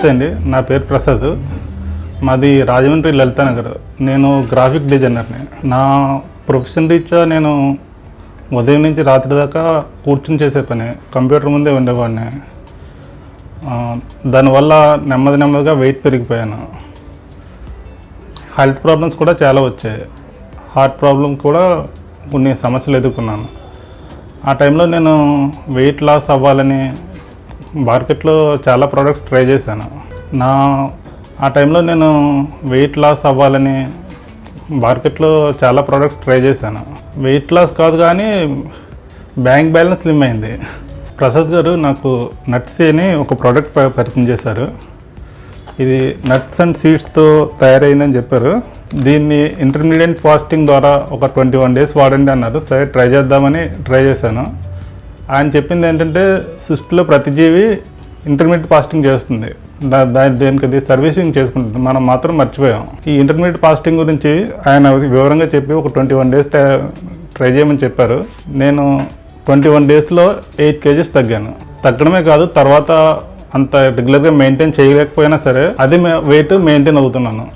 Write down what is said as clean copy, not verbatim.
నమస్తే అండి, నా పేరు ప్రసాద్. మాది రాజమండ్రి లలితానగర్. నేను గ్రాఫిక్ డిజైనర్ని. నా ప్రొఫెషన్ రీత్యా నేను ఉదయం నుంచి రాత్రి దాకా కూర్చుని చేసే పని, కంప్యూటర్ ముందే ఉండేవాడిని. దానివల్ల నెమ్మదిగా వెయిట్ పెరిగిపోయాను. హెల్త్ ప్రాబ్లమ్స్ కూడా చాలా వచ్చాయి. హార్ట్ ప్రాబ్లం కూడా కొన్ని సమస్యలు ఎదుర్కొన్నాను. ఆ టైంలో నేను వెయిట్ లాస్ అవ్వాలని మార్కెట్లో చాలా ప్రోడక్ట్స్ ట్రై చేశాను. ఆ టైంలో నేను వెయిట్ లాస్ అవ్వాలని మార్కెట్లో చాలా ప్రోడక్ట్స్ ట్రై చేశాను. వెయిట్ లాస్ కాదు కానీ బ్యాంక్ బ్యాలెన్స్ స్లిమ్ అయింది. ప్రసాద్ గారు నాకు నట్స్ అని ఒక ప్రోడక్ట్ పరిచయం చేశారు. ఇది నట్స్ అండ్ సీడ్స్తో తయారైందని చెప్పారు. దీన్ని ఇంటర్మీడియట్ ఫాస్టింగ్ ద్వారా ఒక 21 days వాడండి అన్నారు. సరే ట్రై చేద్దామని ట్రై చేశాను. ఆయన చెప్పింది ఏంటంటే సృష్టిలో ప్రతి జీవి ఇంటర్మీడియట్ ఫాస్టింగ్ చేస్తుంది, దేనికి అది సర్వీసింగ్ చేసుకుంటుంది, మనం మాత్రం మర్చిపోయాం. ఈ ఇంటర్మీడియట్ ఫాస్టింగ్ గురించి ఆయన వివరంగా చెప్పి ఒక 21 days ట్రై చేయమని చెప్పారు. నేను 21 daysలో 8 kgs తగ్గాను. తగ్గడమే కాదు, తర్వాత అంత రెగ్యులర్గా మెయింటైన్ చేయలేకపోయినా సరే అది వెయిట్ మెయింటైన్ అవుతున్నాను.